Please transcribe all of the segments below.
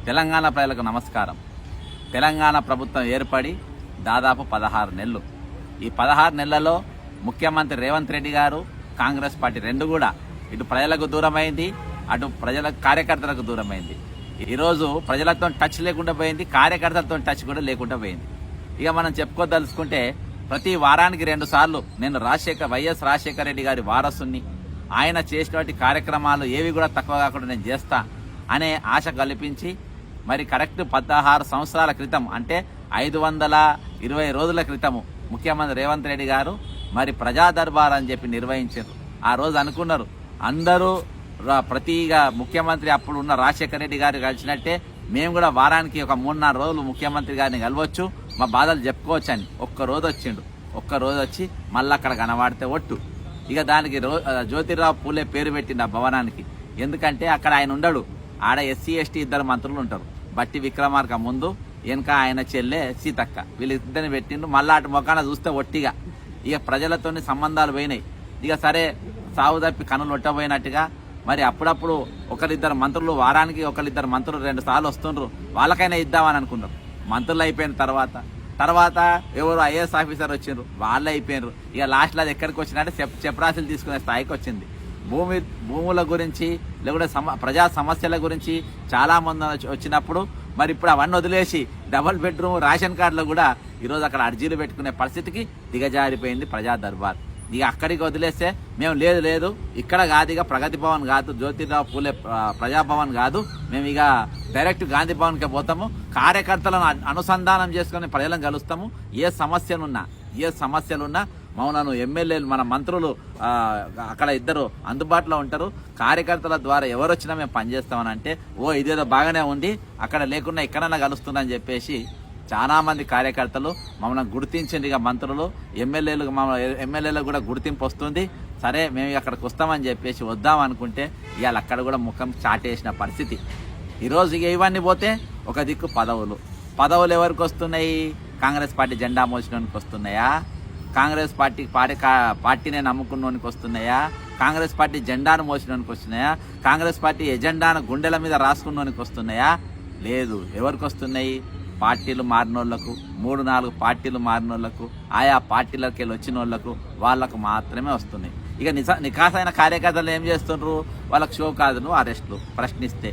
తెలంగాణ ప్రజలకు నమస్కారం. తెలంగాణ ప్రభుత్వం ఏర్పడి దాదాపు 16 నెలలు. ఈ 16 నెలలలో ముఖ్యమంత్రి రేవంత్ రెడ్డి గారు, కాంగ్రెస్ పార్టీ రెండు కూడా ఇటు ప్రజలకు దూరమైంది, అటు ప్రజల కార్యకర్తలకు దూరమైంది. ఈరోజు ప్రజలతో టచ్ లేకుండా పోయింది, కార్యకర్తలతో టచ్ కూడా లేకుండా పోయింది. ఇక మనం చెప్పుకోదలుచుకుంటే ప్రతి వారానికి 2 సార్లు నేను వైఎస్ రాజశేఖర రెడ్డి గారి వారసుని, ఆయన చేసినటువంటి కార్యక్రమాలు ఏవి కూడా తక్కువ కాకుండా నేను చేస్తా అనే ఆశ కల్పించి మరి కరెక్ట్ 16 సంవత్సరాల క్రితం, అంటే 520 రోజుల క్రితము ముఖ్యమంత్రి రేవంత్ రెడ్డి గారు మరి ప్రజా దర్బార్ అని చెప్పి నిర్వహించారు. ఆ రోజు అనుకున్నారు అందరూ ప్రతిగా ముఖ్యమంత్రి అప్పుడు ఉన్న రాజశేఖర రెడ్డి గారు కలిసినట్టే మేము కూడా వారానికి ఒక 3-4 రోజులు ముఖ్యమంత్రి గారిని కలవచ్చు, మా బాధలు చెప్పుకోవచ్చు అని. ఒక్క రోజు వచ్చి మళ్ళీ అక్కడ కనబడితే ఒట్టు. ఇక దానికి జ్యోతిరావు పూలే పేరు పెట్టింది ఆ భవనానికి. ఎందుకంటే అక్కడ ఆయన ఉండడు, ఆడ ఎస్సీ ఎస్టీ 2 మంత్రులు ఉంటారు. బట్టి విక్రమార్క ముందు, వెనక ఆయన చెల్లె సీతక్క, వీళ్ళిద్దరిని పెట్టిండు. మళ్ళా అటు మొఖాన చూస్తే ఒట్టిగా ఇక ప్రజలతోని సంబంధాలు పోయినాయి. ఇక సరే సాగు తప్పి కనులు ఒట్టబోయినట్టుగా మరి అప్పుడప్పుడు వారానికి 1-2 మంత్రులు 2 సార్లు వస్తుండ్రు, వాళ్ళకైనా ఇద్దామని అనుకున్నారు. మంత్రులు అయిపోయిన తర్వాత ఎవరు ఐఏఎస్ ఆఫీసర్ వచ్చిండ్రు, వాళ్ళు అయిపోయినారు. ఇక లాస్ట్లో అది ఎక్కడికి వచ్చిందంటే చెప్రాసులు తీసుకునే స్థాయికి వచ్చింది. భూముల గురించి లేకుంటే ప్రజా సమస్యల గురించి చాలా మంది వచ్చినప్పుడు మరి ఇప్పుడు అవన్నీ వదిలేసి డబుల్ బెడ్రూమ్ రేషన్ కార్డులో కూడా ఈరోజు అక్కడ అర్జీలు పెట్టుకునే పరిస్థితికి దిగజారిపోయింది ప్రజా దర్బార్. ఇక అక్కడికి వదిలేస్తే మేము లేదు ఇక్కడ కాదు, ఇక ప్రగతి భవన్ కాదు, జ్యోతిరావు పూలే ప్రజాభవన్ కాదు, మేము ఇక డైరెక్ట్ గాంధీ భవన్కే పోతాము, కార్యకర్తలను అనుసంధానం చేసుకుని ప్రజలను కలుస్తాము, ఏ సమస్యలున్నా మౌనను ఎమ్మెల్యేలు మన మంత్రులు అక్కడ 2 అందుబాటులో ఉంటారు. కార్యకర్తల ద్వారా ఎవరు వచ్చినా మేము పనిచేస్తామని అంటే ఇదేదో బాగానే ఉంది, అక్కడ లేకుండా ఎక్కడైనా కలుస్తుందని చెప్పేసి చాలా మంది కార్యకర్తలు మమ్మల్ని గుర్తించింది. ఇక మంత్రులు ఎమ్మెల్యేలకు కూడా గుర్తింపు వస్తుంది. సరే మేము అక్కడికి వస్తామని చెప్పేసి వద్దాం అనుకుంటే ఇవాళ అక్కడ కూడా ముఖం చాటేసిన పరిస్థితి. ఈరోజు ఇక ఇవన్నీ పోతే ఒక దిక్కు పదవులు ఎవరికి వస్తున్నాయి? కాంగ్రెస్ పార్టీ జెండా మోసినోనికి వస్తున్నాయా? కాంగ్రెస్ పార్టీనే నమ్ముకున్నోనికి వస్తున్నాయా? కాంగ్రెస్ పార్టీ జెండాను మోసినోనికి వస్తున్నాయా? కాంగ్రెస్ పార్టీ ఎజెండాను గుండెల మీద రాసుకున్నోనికి వస్తున్నాయా? లేదు. ఎవరికి వస్తున్నాయి? పార్టీలు మారినోళ్లకు, 3-4 పార్టీలు మారినోళ్లకు, ఆయా పార్టీలకి వెళ్ళి వచ్చిన వాళ్ళకు, వాళ్లకు మాత్రమే వస్తున్నాయి. ఇక నికాసైన కార్యకర్తలు ఏం చేస్తుండ్రు? వాళ్ళకు షోకాజులు, అరెస్టులు, ప్రశ్నిస్తే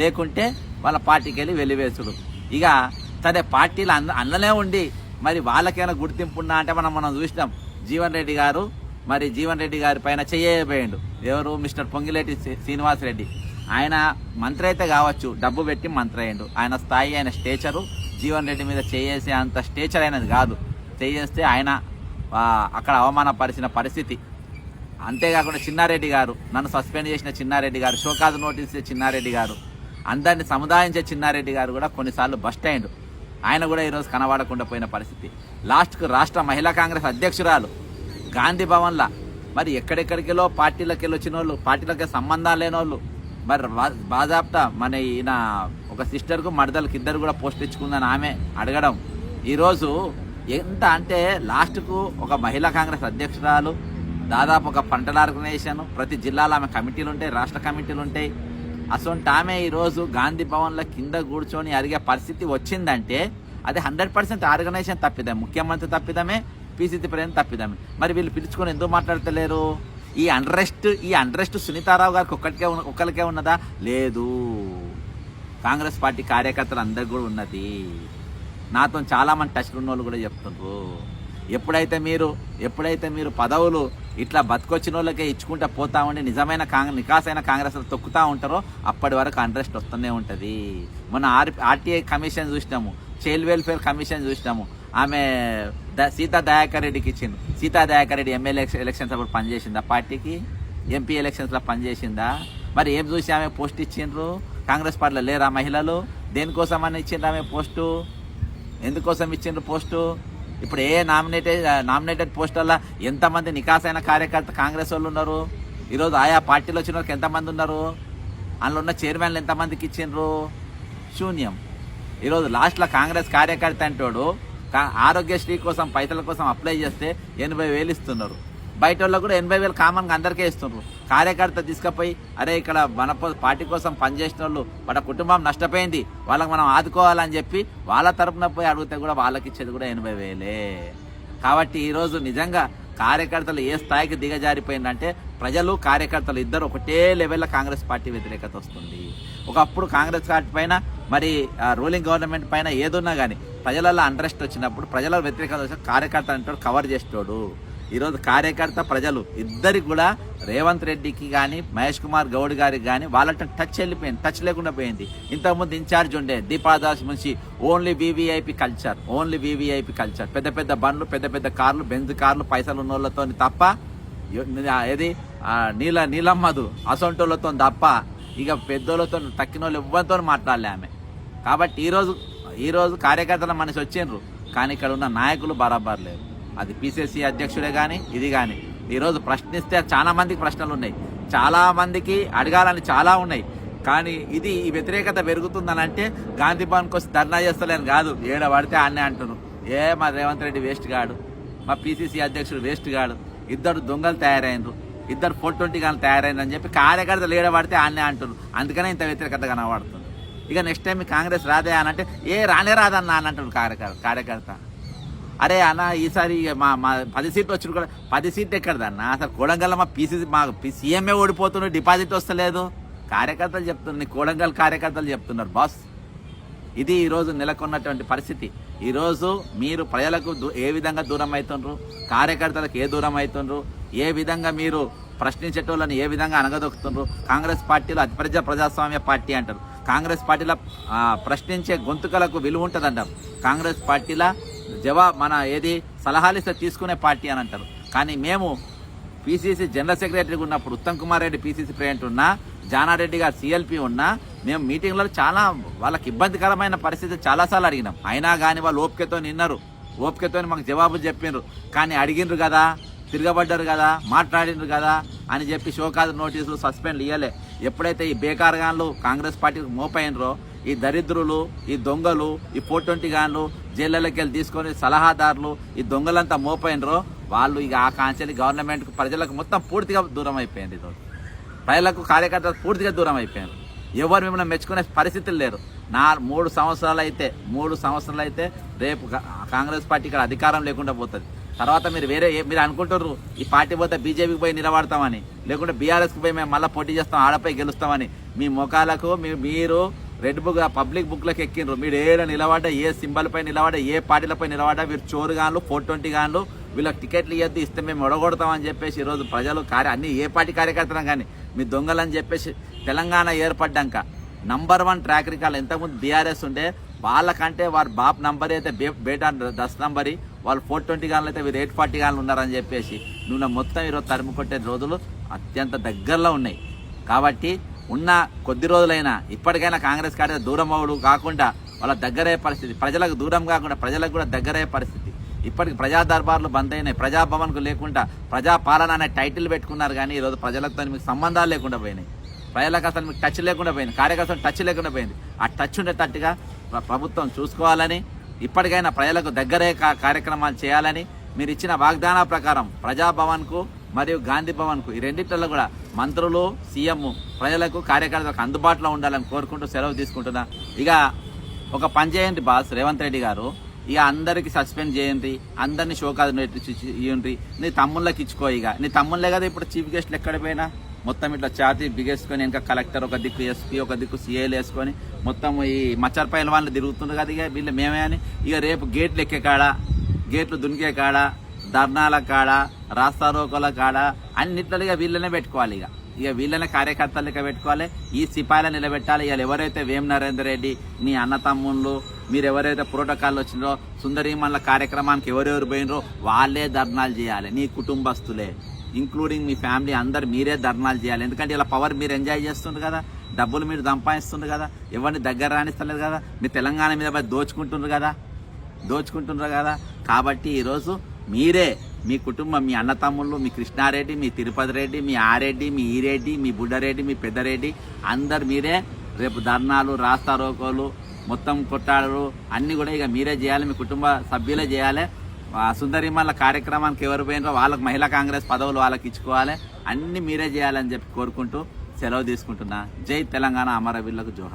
లేకుంటే వాళ్ళ పార్టీకి వెళ్ళి వెలివేసుడు. ఇక సరే పార్టీలు అందులోనే ఉండి మరి వాళ్ళకైనా గుర్తింపు ఉన్నా అంటే మనం చూసినాం. జీవన్ రెడ్డి గారి పైన చేయబోయిండు ఎవరు? మిస్టర్ పొంగిలేటి శ్రీనివాసరెడ్డి. ఆయన మంత్రి అయితే కావచ్చు, డబ్బు పెట్టి మంత్రి అయ్యిండు. ఆయన స్థాయి, ఆయన స్టేచరు జీవన్ రెడ్డి మీద చేసే అంత స్టేచర్ అయినది కాదు. చేస్తే ఆయన అక్కడ అవమానపరిచిన పరిస్థితి. అంతేకాకుండా చిన్నారెడ్డి గారు, నన్ను సస్పెండ్ చేసిన చిన్నారెడ్డి గారు, షోకాజ్ నోటీస్ చిన్నారెడ్డి గారు, అందరినీ సముదాయించే చిన్నారెడ్డి గారు కూడా కొన్నిసార్లు బస్ట్ అయ్యిండు. ఆయన కూడా ఈరోజు కనబడకుండా పోయిన పరిస్థితి. లాస్ట్కు రాష్ట్ర మహిళా కాంగ్రెస్ అధ్యక్షురాలు గాంధీ భవన్లా మరి ఎక్కడెక్కడికెళ్ళో పార్టీలకు వెళ్ళి వచ్చిన వాళ్ళు, పార్టీలకే సంబంధాలు లేని వాళ్ళు, మరి బాజాప్తా మన ఈయన ఒక సిస్టర్కు మరదలకు 2 కూడా పోస్ట్ ఇచ్చుకుందని ఆమె అడగడం. ఈరోజు ఎంత అంటే లాస్ట్కు ఒక మహిళా కాంగ్రెస్ అధ్యక్షురాలు, దాదాపు ఒక పంటల ఆర్గనైజేషన్, ప్రతి జిల్లాలో ఆమె కమిటీలు ఉంటాయి, రాష్ట్ర కమిటీలు ఉంటాయి. అసలు ఆమె ఈరోజు గాంధీ భవన్లో కింద కూర్చొని అడిగే పరిస్థితి వచ్చిందంటే అది 100% ఆర్గనైజేషన్ తప్పిదమే, ముఖ్యమంత్రి తప్పిదమే, పీసీసీ ప్రెసిడెంట్ తప్పిదమే. మరి వీళ్ళు పిలుచుకొని ఎందుకు మాట్లాడతలేరు? ఈ అండ్రెస్ట్ సునీతారావు గారికి ఒక్కరికే ఉన్నదా? లేదు. కాంగ్రెస్ పార్టీ కార్యకర్తలు అందరికి కూడా ఉన్నది. నాతో చాలా మంది టచ్లు ఉన్న వాళ్ళు కూడా చెప్తున్నారు, ఎప్పుడైతే మీరు పదవులు ఇట్లా బతికొచ్చిన వాళ్ళకే ఇచ్చుకుంటా పోతా ఉండి నిజమైన నికాసైన కాంగ్రెస్ తొక్కుతా ఉంటారో అప్పటి వరకు అండ్రెస్ట్ వస్తూనే ఉంటుంది. మొన్న ఆర్టీఐ కమిషన్ చూసినాము, చైల్డ్ వెల్ఫేర్ కమిషన్ చూసినాము. ఆమె సీతా దయాకర్ రెడ్డికి ఇచ్చింది. సీతా దయాకర్ రెడ్డి ఎమ్మెల్యే ఎలక్షన్స్ అప్పుడు పనిచేసిందా? పార్టీకి ఎంపీ ఎలక్షన్స్లో పనిచేసిందా? మరి ఏం చూసి ఆమె పోస్ట్ ఇచ్చిండ్రు? కాంగ్రెస్ పార్టీలో లేరా మహిళలు? దేనికోసం అని ఇచ్చిండ్రు ఆమె పోస్టు? ఎందుకోసం ఇచ్చిండ్రు పోస్టు? ఇప్పుడు ఏ నామినేటెడ్ పోస్టుల్లో ఎంతమంది నికాసైన కార్యకర్త కాంగ్రెస్ వాళ్ళు ఉన్నారు? ఈరోజు ఆయా పార్టీలో వచ్చిన వాళ్ళకి ఎంతమంది ఉన్నారు? అందులో ఉన్న చైర్మన్లు ఎంతమందికి ఇచ్చిండ్రు? శూన్యం. ఈరోజు లాస్ట్లో కాంగ్రెస్ కార్యకర్త అంటాడు ఆరోగ్యశ్రీ కోసం పైసల కోసం అప్లై చేస్తే 80,000 ఇస్తున్నారు. బయట వాళ్ళకు కూడా 80,000 కామన్గా అందరికీ ఇస్తున్నారు. కార్యకర్త తీసుకుపోయి అరే ఇక్కడ మన పార్టీ కోసం పనిచేసిన వాళ్ళు వాళ్ళ కుటుంబం నష్టపోయింది, వాళ్ళకి మనం ఆదుకోవాలని చెప్పి వాళ్ళ తరపున పోయి అడిగితే కూడా వాళ్ళకి ఇచ్చేది కూడా 80,000. కాబట్టి ఈరోజు నిజంగా కార్యకర్తలు ఏ స్థాయికి దిగజారిపోయిందంటే ప్రజలు కార్యకర్తలు ఇద్దరు ఒకటే లెవెల్లో కాంగ్రెస్ పార్టీ వ్యతిరేకత వస్తుంది. ఒకప్పుడు కాంగ్రెస్ పార్టీ పైన మరి రూలింగ్ గవర్నమెంట్ పైన ఏదున్నా కానీ ప్రజలలో అంట్రెస్ట్ వచ్చినప్పుడు ప్రజల వ్యతిరేకత వచ్చిన కార్యకర్త అంటాడు కవర్ చేస్తాడు. ఈరోజు కార్యకర్త ప్రజలు ఇద్దరికి కూడా రేవంత్ రెడ్డికి కానీ మహేష్ కుమార్ గౌడ్ గారికి కానీ వాళ్ళంటే టచ్ వెళ్ళిపోయింది, టచ్ లేకుండా పోయింది. ఇంతకుముందు ఇన్ఛార్జ్ ఉండే దీపాదాస్ నుంచి ఓన్లీ వీవీఐపీ కల్చర్, పెద్ద పెద్ద బండ్లు, పెద్ద పెద్ద కార్లు, బెంజ్ కార్లు, పైసలు ఉన్న వాళ్ళతో తప్ప ఏది నీలమ్మదు అసొంటోళ్ళతో తప్ప ఇక పెద్దోళ్ళతో తక్కిన వాళ్ళు ఎవ్వరితో మాట్లాడలే ఆమె. కాబట్టి ఈరోజు కార్యకర్తల మనిషి వచ్చిండ్రు, కానీ ఇక్కడ ఉన్న నాయకులు బరాబర్ లేరు. అది పిసిసి అధ్యక్షుడే కానీ ఇది కానీ ఈరోజు ప్రశ్నిస్తే చాలా మందికి ప్రశ్నలు ఉన్నాయి, చాలా మందికి అడగాలని చాలా ఉన్నాయి. కానీ ఈ వ్యతిరేకత పెరుగుతుందని అంటే గాంధీ భవన్కి వచ్చి ధర్నా చేస్తలేని కాదు, ఏడ పడితే అన్నే అంటున్నారు. మా రేవంత్ రెడ్డి వేస్ట్ గాడు, మా పిసిసి అధ్యక్షుడు వేస్ట్ గాడు, ఇద్దరు దొంగలు తయారైనరు, ఇద్దరు 420 గాని తయారైంది అని చెప్పి కార్యకర్తలు ఏడబడితే అన్నే అంటున్నారు. అందుకనే ఇంత వ్యతిరేకత కనబడుతుంది. ఇక నెక్స్ట్ టైం కాంగ్రెస్ రాదే అని అంటే రానే రాదన్న అని అంటున్నారు కార్యకర్త. అరే అన్న ఈసారి మా 10 సీట్లు వచ్చి కూడా 10 సీట్లు ఎక్కడదన్న, అసలు కోడంగల్ మా పిసిసి మా సీఎంఏ ఓడిపోతున్నారు, డిపాజిట్ వస్తలేదు. కార్యకర్తలు చెప్తున్నారు, కోడంగల్ కార్యకర్తలు చెప్తున్నారు బాస్. ఇది ఈరోజు నెలకొన్నటువంటి పరిస్థితి. ఈరోజు మీరు ప్రజలకు ఏ విధంగా దూరం అవుతుండ్రు, కార్యకర్తలకు ఏ దూరం అవుతుండ్రు, ఏ విధంగా మీరు ప్రశ్నించేటోళ్ళని ఏ విధంగా అనగదొక్కుతుండ్రు. కాంగ్రెస్ పార్టీలో అతిపెద్ద ప్రజాస్వామ్య పార్టీ అంటారు, కాంగ్రెస్ పార్టీలో ప్రశ్నించే గొంతుకలకు విలువ ఉంటుంది అంటారు, కాంగ్రెస్ పార్టీలో మన సలహాలు ఇస్తే తీసుకునే పార్టీ అని అంటారు. కానీ మేము పిసిసి జనరల్ సెక్రటరీగా ఉన్నప్పుడు ఉత్తమ్ కుమార్ రెడ్డి పిసిసి ప్రెసిడెంట్ ఉన్నా, జానారెడ్డి గారు సిఎల్పి ఉన్నా, మేము మీటింగ్లలో చాలా వాళ్ళకి ఇబ్బందికరమైన పరిస్థితి చాలాసార్లు అడిగినాం. అయినా కానీ వాళ్ళు ఓపికతో నిన్నారు, ఓపికతో మాకు జవాబు చెప్పిండ్రు. కానీ అడిగినరు కదా, తిరగబడ్డారు కదా, మాట్లాడినరు కదా అని చెప్పి షోకాజ్ నోటీసులు సస్పెండ్ ఇవ్వలే. ఎప్పుడైతే ఈ బేకార్గాన్లు కాంగ్రెస్ పార్టీకి మోపైనరో, ఈ దరిద్రులు, ఈ దొంగలు, ఈ 420 గాన్లు జైళ్ళకి వెళ్ళి తీసుకొని సలహాదారులు, ఈ దొంగలంతా మోపైనరో వాళ్ళు ఇక ఆ కాంచెలి గవర్నమెంట్కు ప్రజలకు మొత్తం పూర్తిగా దూరం అయిపోయింది. ఈరోజు ప్రజలకు కార్యకర్తలు పూర్తిగా దూరం అయిపోయారు. ఎవరు మిమ్మల్ని మెచ్చుకునే పరిస్థితులు లేరు. 3 సంవత్సరాలు అయితే రేపు కాంగ్రెస్ పార్టీ ఇక్కడ అధికారం లేకుండా పోతుంది. తర్వాత మీరు అనుకుంటారు ఈ పార్టీ పోతే బీజేపీకి పోయి నిలబడతామని, లేకుంటే బీఆర్ఎస్కి పోయి మేము మళ్ళీ పోటీ చేస్తాం, ఆడపై గెలుస్తామని. మీ ముఖాలకు మీరు రెడ్ బుక్ పబ్లిక్ బుక్లకు ఎక్కిండ్రు. మీరు ఏడ నిలబడ్డా, ఏ సింబల్ పై నిలబడ్డా, ఏ పార్టీలపై నిలబడ్డా వీరు చోరుగాన్లు, 420 గాన్లు, వీళ్ళకి టికెట్లు ఇవ్వద్దు, ఇస్తే మేము ఒడగొడతామని చెప్పేసి ఈరోజు ప్రజలు అన్ని ఏ పార్టీ కార్యకర్తలు కానీ మీ దొంగలని చెప్పేసి తెలంగాణ ఏర్పడ్డాక నంబర్ 1 ట్రాక్ రికార్డు. ఇంతకుముందు బీఆర్ఎస్ ఉండే వాళ్ళకంటే వారు బాప్ నంబర్ అయితే బేటా 10 నంబరి, వాళ్ళు 420 గాన్లు అయితే వీరు 840 గాన్లు ఉన్నారని చెప్పేసి నువ్వు మొత్తం ఈరోజు తరిమి కొట్టే రోజులు అత్యంత దగ్గరలో ఉన్నాయి. కాబట్టి ఉన్న కొద్ది రోజులైనా ఇప్పటికైనా కాంగ్రెస్ పార్టీ దూరం అవ్వడు కాకుండా వాళ్ళ దగ్గరయ్యే పరిస్థితి, ప్రజలకు దూరం కాకుండా ప్రజలకు కూడా దగ్గరయ్యే పరిస్థితి. ఇప్పటికి ప్రజా దర్బార్లు బంద్ అయినాయి, ప్రజాభవన్కు లేకుండా ప్రజాపాలన అనే టైటిల్ పెట్టుకున్నారు. కానీ ఈరోజు ప్రజలతో మీకు సంబంధాలు లేకుండా పోయినాయి, ప్రజలకు అసలు మీకు టచ్ లేకుండా పోయింది, కార్యకర్తలు టచ్ లేకుండా పోయింది. ఆ టచ్ ఉండేటట్టుగా ప్రభుత్వం చూసుకోవాలని, ఇప్పటికైనా ప్రజలకు దగ్గరే కార్యక్రమాలు చేయాలని, మీరు ఇచ్చిన వాగ్దాన ప్రకారం ప్రజాభవన్కు మరియు గాంధీ భవన్కు ఈ రెండింటిలో కూడా మంత్రులు, సీఎం ప్రజలకు కార్యకర్తలకు అందుబాటులో ఉండాలని కోరుకుంటూ సెలవు తీసుకుంటున్నా. ఇక ఒక పని చేయండి బాస్ రేవంత్ రెడ్డి గారు, ఇక అందరికి సస్పెండ్ చేయండి, అందరినీ షోకాజ్ ఇవ్వండి, నీ తమ్ముళ్ళకి ఇచ్చుకో. ఇక నీ తమ్ముళ్ళే కదా ఇప్పుడు చీఫ్ గెస్ట్లు ఎక్కడ పోయినా మొత్తం ఇట్లా ఛాతీ బిగేసుకొని ఇంకా కలెక్టర్ ఒక దిక్కు, ఎస్పీ ఒక దిక్కు, సీఏలు వేసుకొని మొత్తం ఈ మచ్చర్ పైన వాళ్ళు తిరుగుతుండ్రు కదా. ఇక వీళ్ళు మేమే అని ఇక రేపు గేట్లు ఎక్కే కాడ, గేట్లు దునికే కాడ, ధర్నాల కాడ, రాస్తారోకోల కాడ అన్నిట్లుగా వీళ్ళనే పెట్టుకోవాలి. ఇక వీళ్ళనే కార్యకర్తలు లెక్క పెట్టుకోవాలి, ఈ సిపాయిలను నిలబెట్టాలి. ఇవాళ ఎవరైతే వేం నరేందర్ రెడ్డి, నీ అన్న తమ్ముళ్ళు, మీరు ఎవరైతే ప్రోటోకాల్ వచ్చిందో సుందరీమణుల కార్యక్రమానికి ఎవరెవరు పోయినరో వాళ్ళే ధర్నాలు చేయాలి. నీ కుటుంబస్తులే ఇంక్లూడింగ్ మీ ఫ్యామిలీ అందరు మీరే ధర్నాలు చేయాలి. ఎందుకంటే ఇలా పవర్ మీరు ఎంజాయ్ చేస్తుండ్రు కదా, డబ్బులు మీరు సంపాదిస్తుండ్రు కదా, ఎవరిని దగ్గర రాణిస్తలేదు కదా, మీ తెలంగాణ మీద దోచుకుంటుండ్రు కదా. కాబట్టి ఈరోజు మీరే, మీ కుటుంబం, మీ అన్న తమ్ముళ్ళు, మీ కృష్ణారెడ్డి, మీ తిరుపతి రెడ్డి, మీ ఆరెడ్డి, మీ ఈరెడ్డి, మీ బుడ్డరెడ్డి, మీ పెద్దరెడ్డి అందరు మీరే రేపు ధర్నాలు, రాస్తారోకోలు, మొత్తం కొట్టాడు అన్నీ కూడా ఇక మీరే చేయాలి, మీ కుటుంబ సభ్యులే చేయాలి. సుందరిమల్ల కార్యక్రమానికి ఎవరు పోయినో వాళ్ళకి మహిళా కాంగ్రెస్ పదవులు వాళ్ళకి ఇచ్చుకోవాలి, అన్ని మీరే చేయాలని చెప్పి కోరుకుంటూ సెలవు తీసుకుంటున్నా. జై తెలంగాణ, అమరవీరులకు జోహార్.